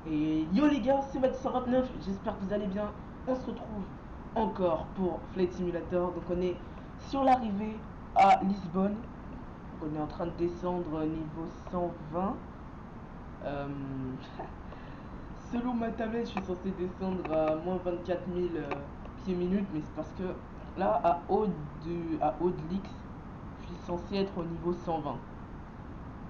Et yo les gars, c'est Matt129, j'espère que vous allez bien. On se retrouve encore pour Flight Simulator. Donc on est sur l'arrivée à Lisbonne. Donc on est en train de descendre niveau 120. Euh, Selon ma tablette, je suis censé descendre à moins 24 000 pieds minutes. Mais c'est parce que là, à haut de l'X, je suis censé être au niveau 120.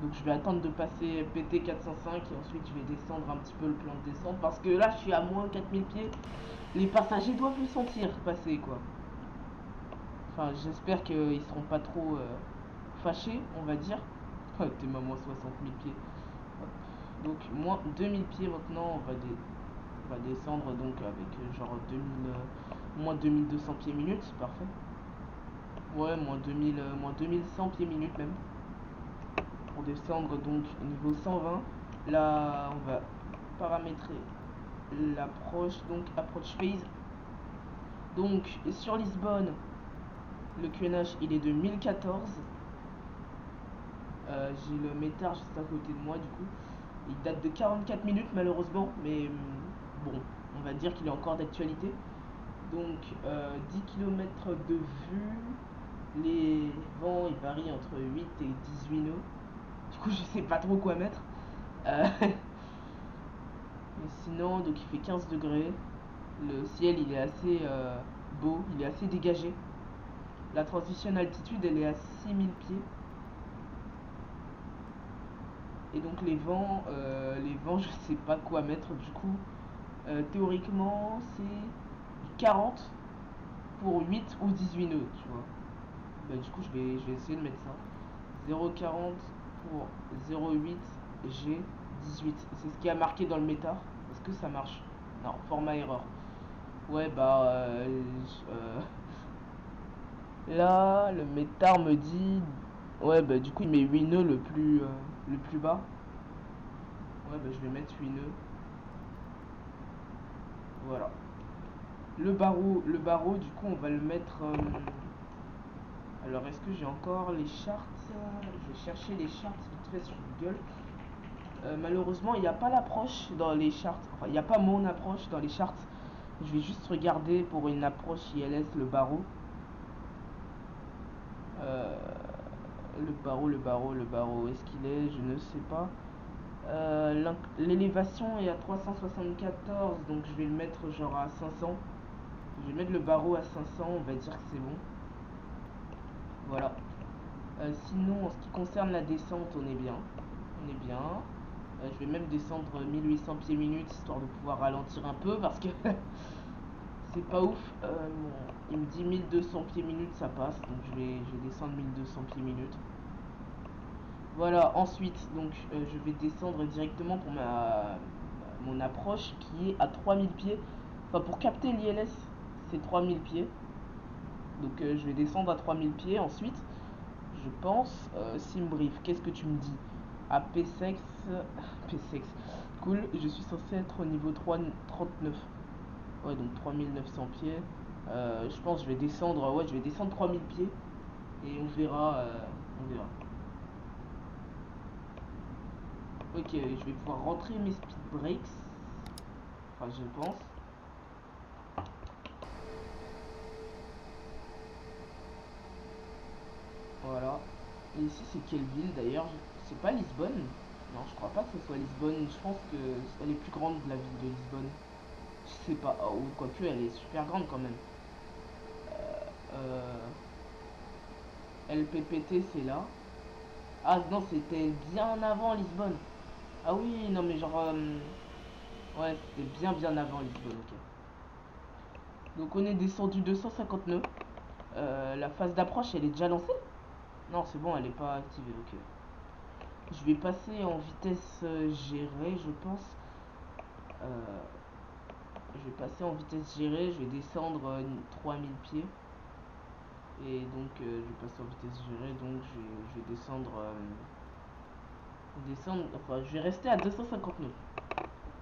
Donc je vais attendre de passer PT 405 et ensuite je vais descendre un petit peu le plan de descente parce que là je suis à moins 4000 pieds. Les passagers doivent le sentir passer quoi. Enfin j'espère qu'ils seront pas trop fâchés on va dire. Oh, t'es à moins 60 000 pieds. Hop. Donc moins 2000 pieds maintenant on va descendre donc avec genre 2000, moins 2200 pieds minutes, parfait. Ouais moins 2000, moins 2100 pieds minutes même. Pour descendre donc niveau 120. Là on va paramétrer l'approche, donc approach phase. Donc sur Lisbonne le QNH il est de 1014. J'ai le métard juste à côté de moi du coup. Il date de 44 minutes malheureusement, mais bon, on va dire qu'il est encore d'actualité. Donc 10 km de vue. Les vents ils varient entre 8 et 18 nœuds. Du coup je sais pas trop quoi mettre. Mais sinon, donc il fait 15 degrés. Le ciel il est assez beau, il est assez dégagé. La transition altitude elle est à 6000 pieds. Et donc les vents je sais pas quoi mettre du coup. Théoriquement c'est 40 pour 8 ou 18 nœuds, tu vois. Bah, du coup je vais essayer de mettre ça. 0,40 pour 0,8 G 18. C'est ce qui a marqué dans le métard. Est-ce que ça marche? Non, format erreur. Ouais bah là le métard me dit ouais bah du coup il met 8 nœuds le plus bas. Ouais bah je vais mettre 8 nœuds. Voilà. Le barreau du coup on va le mettre alors est-ce que j'ai encore les charts? Je vais chercher les charts vite fait sur Google. Malheureusement il n'y a pas l'approche dans les charts. Enfin il n'y a pas mon approche dans les charts. Je vais juste regarder pour une approche ILS le barreau. Euh, le barreau, est-ce qu'il est? Je ne sais pas. L'élévation est à 374, donc je vais le mettre genre à 500. Je vais mettre le barreau à 500, on va dire que c'est bon. Voilà. Sinon, en ce qui concerne la descente, on est bien. On est bien. Je vais même descendre 1800 pieds minutes, histoire de pouvoir ralentir un peu, parce que c'est pas ouf. Il me dit 1200 pieds minutes, ça passe, donc je vais descendre 1200 pieds minutes. Voilà, ensuite, donc je vais descendre directement pour mon approche qui est à 3000 pieds. Enfin, pour capter l'ILS, c'est 3000 pieds. Donc je vais descendre à 3000 pieds. Ensuite, je pense, Simbrief, qu'est-ce que tu me dis? À P6, P6, cool, je suis censé être au niveau 39. Ouais, donc 3900 pieds. Je pense que je vais descendre, ouais, je vais descendre 3000 pieds. Et on verra, on verra. Ok, je vais pouvoir rentrer mes speed breaks. Enfin, je pense. Voilà. Et ici, c'est quelle ville d'ailleurs? C'est pas Lisbonne? Non, je crois pas que ce soit Lisbonne. Je pense que elle est plus grande la ville de Lisbonne. Je sais pas. Oh, quoique, elle est super grande quand même. Euh, LPPT, c'est là. Ah non, c'était bien avant Lisbonne. Ah oui, non, mais genre. Ouais, c'était bien avant Lisbonne, ok. Donc, on est descendu 250 nœuds. La phase d'approche, elle est déjà lancée? Non, c'est bon, elle est pas activée, ok. Je vais passer en vitesse gérée, je pense. Euh, je vais passer en vitesse gérée, je vais descendre 3000 pieds. Et donc, je vais passer en vitesse gérée, donc je vais descendre, enfin, je vais rester à 250 nœuds.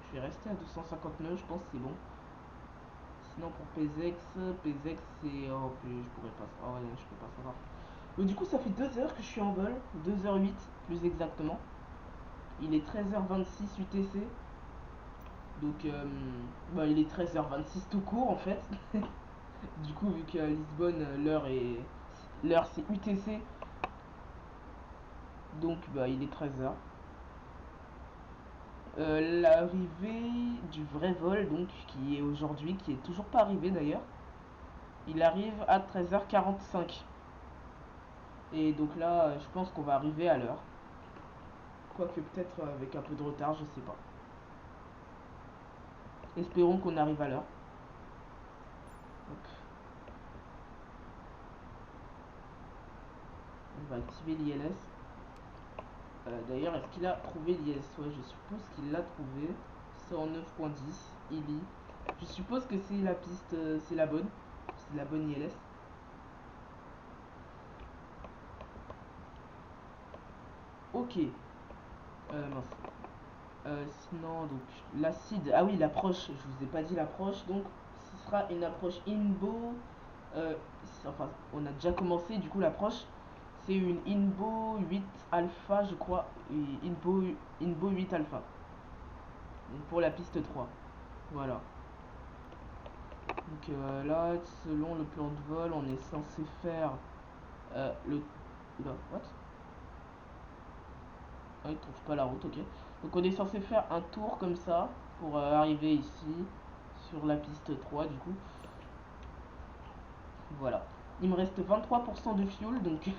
Je vais rester à 250 nœuds, je pense que c'est bon. Sinon, pour PZX c'est. Oh, plus, je pourrais pas. Oh, ouais, je peux pas savoir. Donc, du coup, ça fait 2 heures que je suis en vol, 2h08 plus exactement. Il est 13h26 UTC. Donc bah, il est 13h26 tout court en fait. Du coup vu qu'à Lisbonne l'heure c'est UTC. Donc bah il est 13h. L'arrivée du vrai vol donc qui est aujourd'hui, qui est toujours pas arrivé d'ailleurs. Il arrive à 13h45. Et donc là je pense qu'on va arriver à l'heure. Quoique peut-être avec un peu de retard, je sais pas. Espérons qu'on arrive à l'heure. On va activer l'ILS. D'ailleurs, est-ce qu'il a trouvé l'ILS? Ouais, je suppose qu'il l'a trouvé. 109.10, ILI. Je suppose que c'est la piste, c'est la bonne. C'est la bonne ILS. Ok. Mince. Sinon, donc, l'acide. Ah oui, l'approche. Je vous ai pas dit l'approche. Donc, ce sera une approche INBO. Enfin, on a déjà commencé du coup l'approche. C'est une INBO 8 alpha, je crois. INBO 8 alpha. Donc pour la piste 3. Voilà. Donc là, selon le plan de vol, on est censé faire le. Oula, what? Ah, il trouve pas la route, ok. Donc on est censé faire un tour comme ça pour arriver ici sur la piste 3 du coup. Voilà. Il me reste 23% de fuel, donc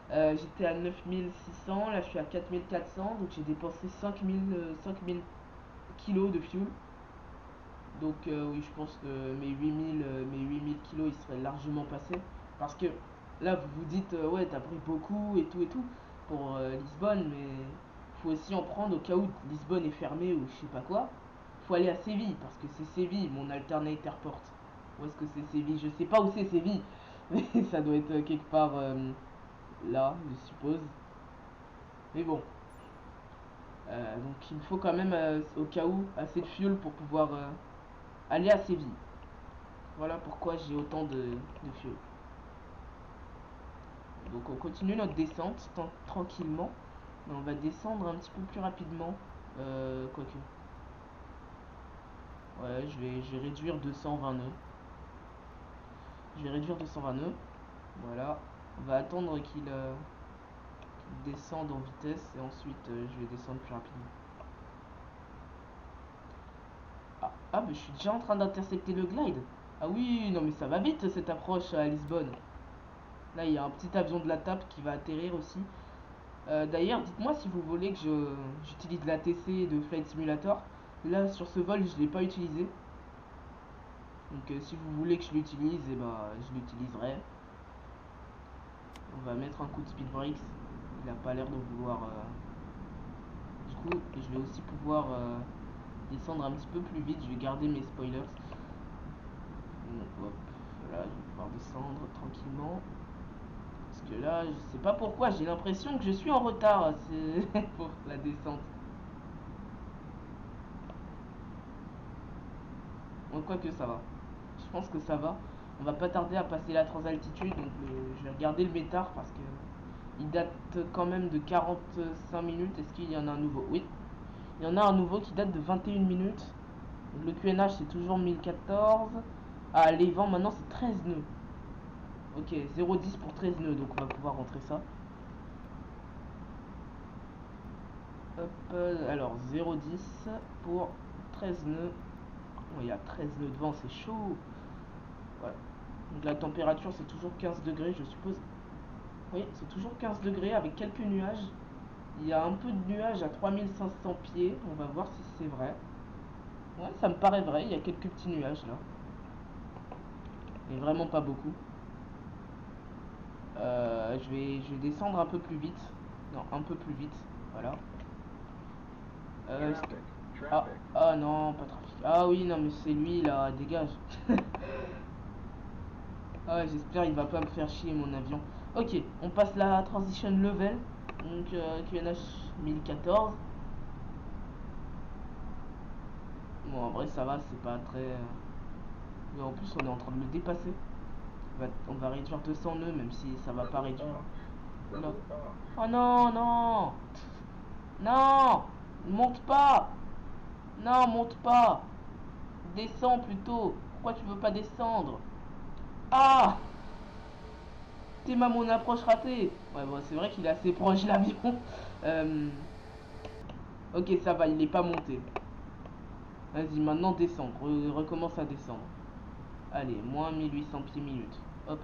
j'étais à 9600, là je suis à 4400, donc j'ai dépensé 5000 kilos de fuel. Donc oui, je pense que mes 8000 kilos ils seraient largement passés. Parce que là vous vous dites ouais t'as pris beaucoup et tout pour Lisbonne, mais faut aussi en prendre au cas où Lisbonne est fermée ou je sais pas quoi. Faut aller à Séville parce que c'est Séville mon alternate airport. Où est-ce que c'est Séville? Je sais pas où c'est Séville, mais ça doit être quelque part là, je suppose. Mais bon, donc il me faut quand même au cas où assez de fuel pour pouvoir aller à Séville. Voilà pourquoi j'ai autant de fuel. Donc on continue notre descente tranquillement. Mais on va descendre un petit peu plus rapidement. Quoique. Ouais, je vais réduire 220 nœuds. Je vais réduire 220 nœuds. Voilà. On va attendre qu'il descende en vitesse et ensuite je vais descendre plus rapidement. Ah, mais je suis déjà en train d'intercepter le glide. Ah oui, non mais ça va vite cette approche à Lisbonne. Là il y a un petit avion de la TAP qui va atterrir aussi. D'ailleurs, dites-moi si vous voulez que j'utilise l'ATC de Flight Simulator. Là, sur ce vol, je ne l'ai pas utilisé. Donc, si vous voulez que je l'utilise, eh ben, je l'utiliserai. On va mettre un coup de speed brakes. Il n'a pas l'air de vouloir. Du coup, je vais aussi pouvoir descendre un petit peu plus vite. Je vais garder mes spoilers. Donc, hop, voilà, je vais pouvoir descendre tranquillement. Parce que là, je sais pas pourquoi, j'ai l'impression que je suis en retard pour la descente. Bon, quoi que ça va. Je pense que ça va. On va pas tarder à passer la transaltitude, donc je vais regarder le métard parce que il date quand même de 45 minutes. Est-ce qu'il y en a un nouveau? Oui, il y en a un nouveau qui date de 21 minutes. Donc le QNH c'est toujours 1014. Ah, les vents maintenant c'est 13 nœuds. Ok, 0,10 pour 13 nœuds, donc on va pouvoir rentrer ça. Hop, alors 0,10 pour 13 nœuds. Oh, il y a 13 nœuds de vent, c'est chaud. Voilà. Donc la température c'est toujours 15 degrés, je suppose. Oui, c'est toujours 15 degrés avec quelques nuages. Il y a un peu de nuages à 3500 pieds. On va voir si c'est vrai. Ouais, ça me paraît vrai. Il y a quelques petits nuages là. Mais vraiment pas beaucoup. Je vais descendre un peu plus vite. Non, un peu plus vite. Voilà. Ah, ah non, pas trafic. Ah oui, non, mais c'est lui là. Dégage. Ah ouais, j'espère il va pas me faire chier mon avion. Ok, on passe la transition level. Donc QNH 1014. Bon, en vrai, ça va, c'est pas très. Mais en plus, on est en train de le dépasser. On va réduire 200 nœuds, même si ça va pas réduire. Non. Oh non, non! Non! Monte pas! Non, monte pas. Descends plutôt. Pourquoi tu veux pas descendre? Ah! T'es ma mon approche ratée. Ouais, bon, c'est vrai qu'il est assez proche l'avion. Ok, ça va, il est pas monté. Vas-y, maintenant descendre. Recommence à descendre. Allez, moins 1800 pieds minutes. Hop.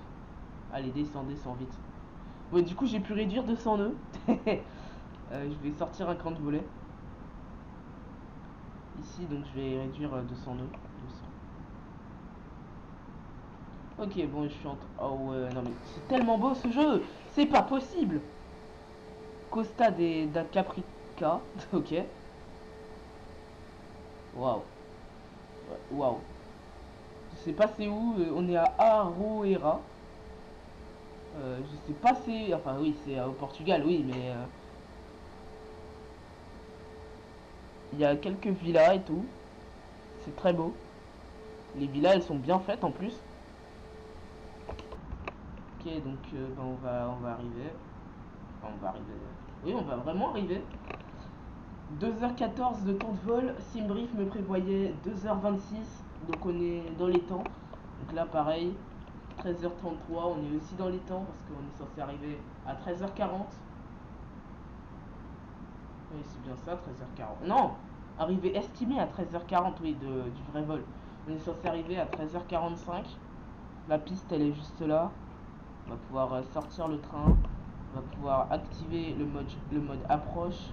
Allez, descends, descends vite. Ouais, du coup, j'ai pu réduire de 100 nœuds. Je vais sortir un cran de volet. Ici, donc je vais réduire 200 nœuds. 200. Ok, bon, je suis en... Oh ouais, non mais c'est tellement beau ce jeu. C'est pas possible. Costa da Caprica. Ok. Waouh. Waouh. Je sais pas c'est où. On est à Aroeira. Je sais pas c'est... Enfin oui, c'est au Portugal, oui, mais... Il y a quelques villas et tout. C'est très beau. Les villas, elles sont bien faites en plus. Ok, donc ben, on va arriver. Enfin, on va arriver. Oui, on va vraiment arriver. 2h14 de temps de vol. Simbrief me prévoyait 2h26. Donc on est dans les temps. Donc là, pareil. 13h33, on est aussi dans les temps parce qu'on est censé arriver à 13h40. Oui, c'est bien ça, 13h40. Non, arrivé estimé à 13h40, oui, du vrai vol. On est censé arriver à 13h45. La piste, elle est juste là. On va pouvoir sortir le train. On va pouvoir activer le mode approche.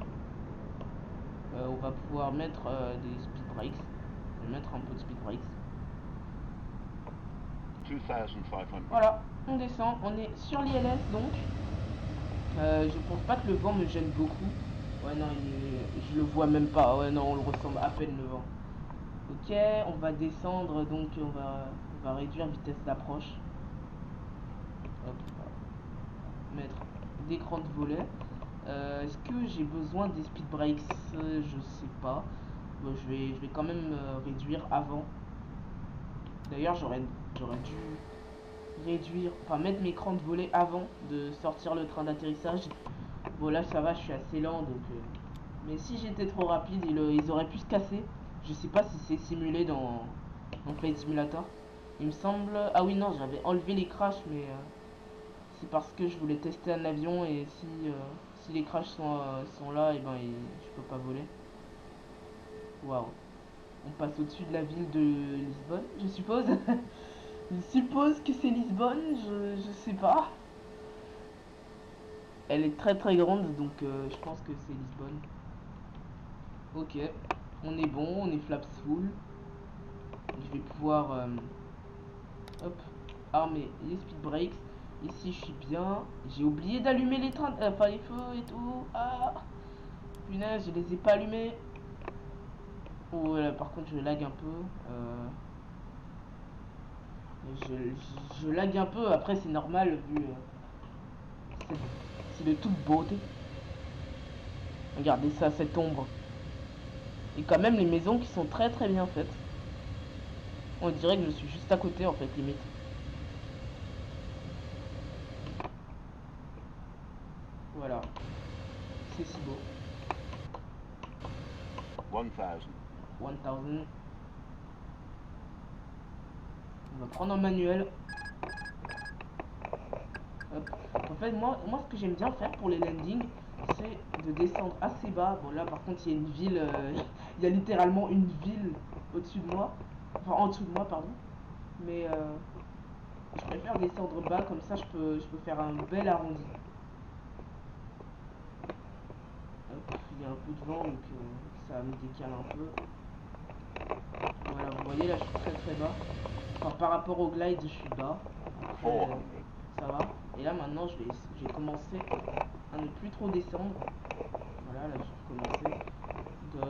On va pouvoir mettre des speed brakes. On va mettre un peu de speed brakes. 2500. Voilà, on descend. On est sur l'ILS donc. Je pense pas que le vent me gêne beaucoup. Ouais, non, je le vois même pas. Ouais, non, on le ressent à peine le vent. Ok, on va descendre donc on va réduire vitesse d'approche. Hop, mettre d'écran de volet. Est-ce que j'ai besoin des speed brakes? Je sais pas. Bon, je vais quand même réduire avant. D'ailleurs, j'aurais dû réduire, enfin mettre mes crans de volet avant de sortir le train d'atterrissage. Bon, là ça va, je suis assez lent donc. Mais si j'étais trop rapide, ils auraient pu se casser. Je sais pas si c'est simulé dans Flight Simulator. Il me semble. Ah oui, non, j'avais enlevé les crashs, mais c'est parce que je voulais tester un avion et si les crashs sont là, et ben je peux pas voler. Waouh. On passe au-dessus de la ville de Lisbonne, je suppose. Je suppose que c'est Lisbonne, je sais pas. Elle est très très grande, donc je pense que c'est Lisbonne. Ok, on est bon, on est flaps full. Je vais pouvoir hop, armer les speed brakes. Ici je suis bien. J'ai oublié d'allumer les trains, enfin les feux et tout. Ah, punaise, je les ai pas allumés. Oh là, par contre je lag un peu. Je lag un peu. Après c'est normal vu c'est de toute beauté. Regardez ça, cette ombre. Et quand même les maisons qui sont très très bien faites. On dirait que je suis juste à côté en fait limite. Voilà. C'est si beau. 1000. 1000. On va prendre un manuel. Hop. En fait, moi ce que j'aime bien faire pour les landings, c'est de descendre assez bas. Bon, là, par contre, il y a une ville. Il y a littéralement une ville au-dessus de moi. Enfin, en dessous de moi, pardon. Mais je préfère descendre bas, comme ça, je peux faire un bel arrondi. Hop, il y a un peu de vent, donc ça me décale un peu. Voilà, vous voyez, là, je suis très très bas. Enfin, par rapport au glide, je suis bas. Après, 400. ça va. Et là, maintenant, je vais commencer à ne plus trop descendre. Voilà, là, je vais recommencer.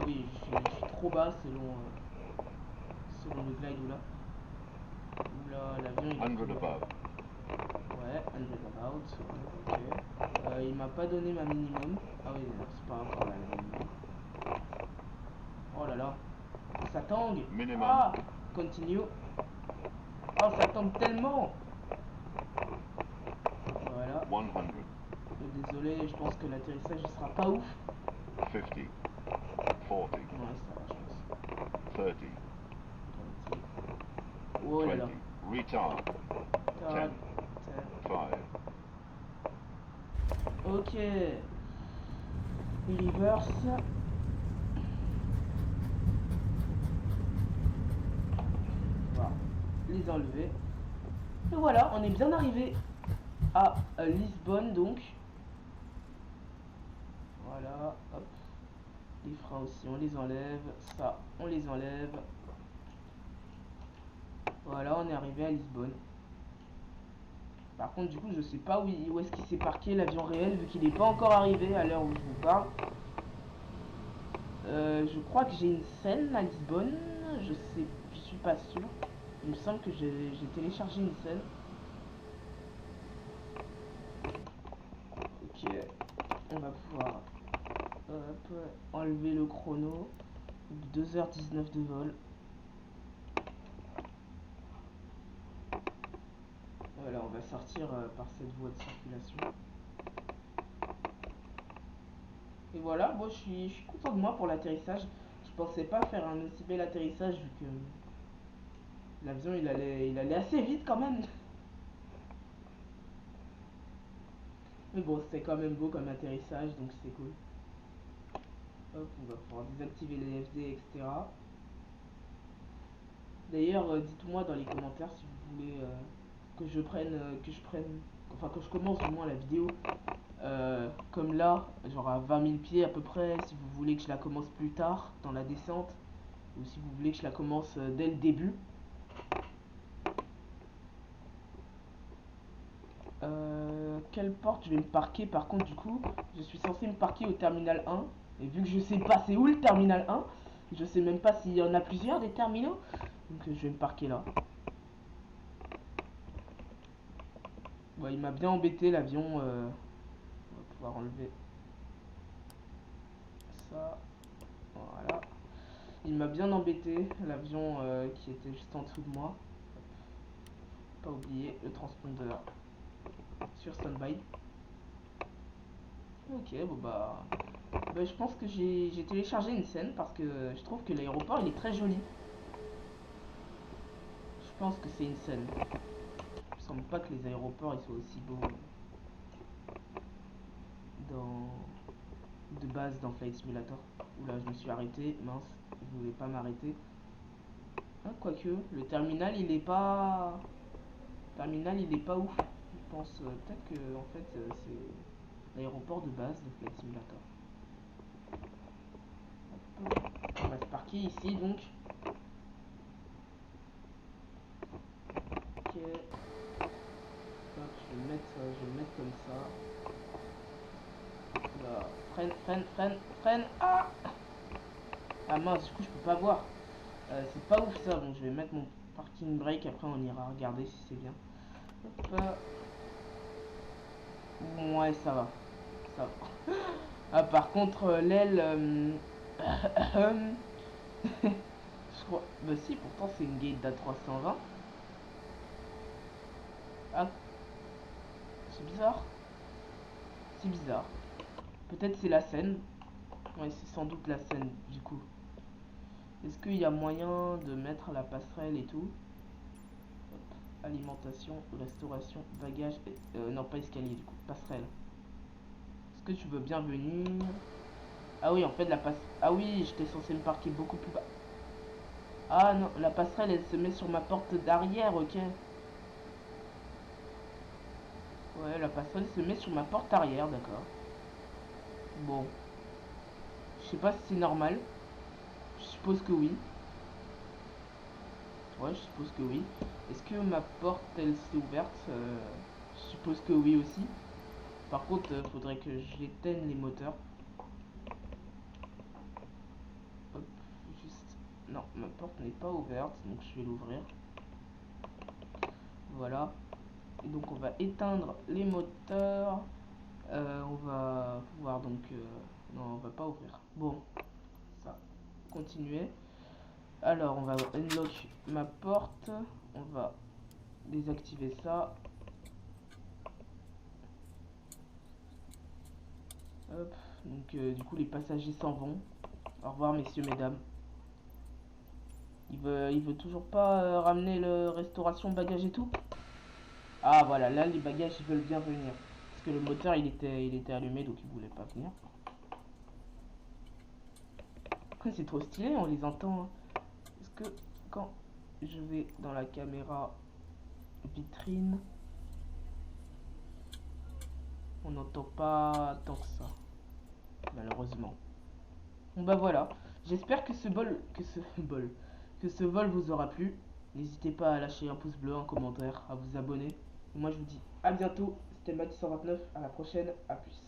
Oui, je suis trop bas selon le glide ou là. Oula, l'avion il est 100 above. Ouais, 100 about. Ouais, ok. Il m'a pas donné ma minimum. Ah oui, non, c'est pas encore la minimum. Oh là là. Ça tangue. Minimum Ah, continue. Oh, ça tangue tellement. Voilà. 100. Désolé, je pense que l'atterrissage il sera pas ouf. 50. 40. Ouais, ça va, je pense. 30. Oh là là. 20. Retard. 10. 5. Ok. Reverse. Voilà. Les enlever. Et voilà, on est bien arrivé à Lisbonne donc. Voilà, hop. Les freins aussi, on les enlève. Ça, on les enlève. Voilà, on est arrivé à Lisbonne. Par contre, du coup, je sais pas où est-ce qu'il s'est parqué l'avion réel, vu qu'il n'est pas encore arrivé à l'heure où je vous parle. Je crois que j'ai une scène à Lisbonne. Je suis pas sûr. Il me semble que j'ai téléchargé une scène. Ok, on va pouvoir enlever le chrono. 2h19 de vol. Voilà, on va sortir par cette voie de circulation. Et voilà, bon, je suis content de moi pour l'atterrissage. Je pensais pas faire un aussi bel atterrissage vu que l'avion il allait assez vite quand même. Mais bon, c'était quand même beau comme atterrissage, donc c'est cool. Hop, on va pouvoir désactiver les FD, etc. D'ailleurs, dites-moi dans les commentaires si vous voulez que je commence du moins la vidéo comme là, genre à 20 000 pieds à peu près, si vous voulez que je la commence plus tard dans la descente, ou si vous voulez que je la commence dès le début. Quelle porte je vais me parquer par contre du coup? Je suis censé me parquer au terminal 1, et vu que je sais pas c'est où le terminal 1, je sais même pas s'il y en a plusieurs des terminaux, donc je vais me parquer là. Bon, il m'a bien embêté l'avion, on va pouvoir enlever ça, voilà. Il m'a bien embêté l'avion qui était juste en dessous de moi. Pas oublier le transpondeur sur standby. Ok, bon bah, je pense que j'ai téléchargé une scène parce que je trouve que l'aéroport il est très joli. Je pense que c'est une scène. Il me semble pas que les aéroports ils soient aussi beaux de base dans Flight Simulator. Oula, je me suis arrêté, mince, je voulais pas m'arrêter. Ah, quoique, le terminal il est pas. Ouf. Je pense peut-être que en fait c'est l'aéroport de base de Flight Simulator. On va se parquer ici donc. Ok. Hop, je vais le mettre comme ça. Là, freine. Ah, ah mince, du coup je peux pas voir. C'est pas ouf ça. Bon, je vais mettre mon parking brake. Après on ira regarder si c'est bien. Hop. Ouais, ça va. Ça va. Ah, par contre, l'aile. Je crois. Bah si, pourtant c'est une gate d'A320. Ah, c'est bizarre. C'est bizarre. Peut-être c'est la scène. Ouais, c'est sans doute la scène du coup. Est-ce qu'il y a moyen de mettre la passerelle et tout? Hop. Alimentation, restauration, bagage. Non, pas escalier du coup. Passerelle. Est-ce que tu veux bien venir? Ah oui, en fait, la passerelle. Ah oui, j'étais censé me parquer beaucoup plus bas. Ah non, la passerelle elle se met sur ma porte d'arrière, ok. Ouais, la passerelle se met sur ma porte arrière, d'accord. Bon, je sais pas si c'est normal. Je suppose que oui. Ouais, je suppose que oui. Est-ce que ma porte elle s'est ouverte? Je suppose que oui aussi. Par contre, faudrait que j'éteigne les moteurs. Hop, juste. Non, ma porte n'est pas ouverte, donc je vais l'ouvrir. Voilà. Et donc on va éteindre les moteurs. On va pouvoir donc... non, on va pas ouvrir. Bon, ça. Continuer. Alors, on va unlock ma porte. On va désactiver ça. Hop. Donc, du coup, les passagers s'en vont. Au revoir, messieurs, mesdames. Il veut toujours pas ramener le restauration bagage et tout. Ah voilà, là les bagages ils veulent bien venir. Parce que le moteur il était allumé donc il voulait pas venir. Après c'est trop stylé, on les entend. Hein. Est-ce que quand je vais dans la caméra vitrine, on n'entend pas tant que ça, malheureusement. Bon bah voilà, j'espère que que ce vol vous aura plu. N'hésitez pas à lâcher un pouce bleu, un commentaire, à vous abonner. Et moi je vous dis à bientôt, c'était Mathis 129, à la prochaine, à plus.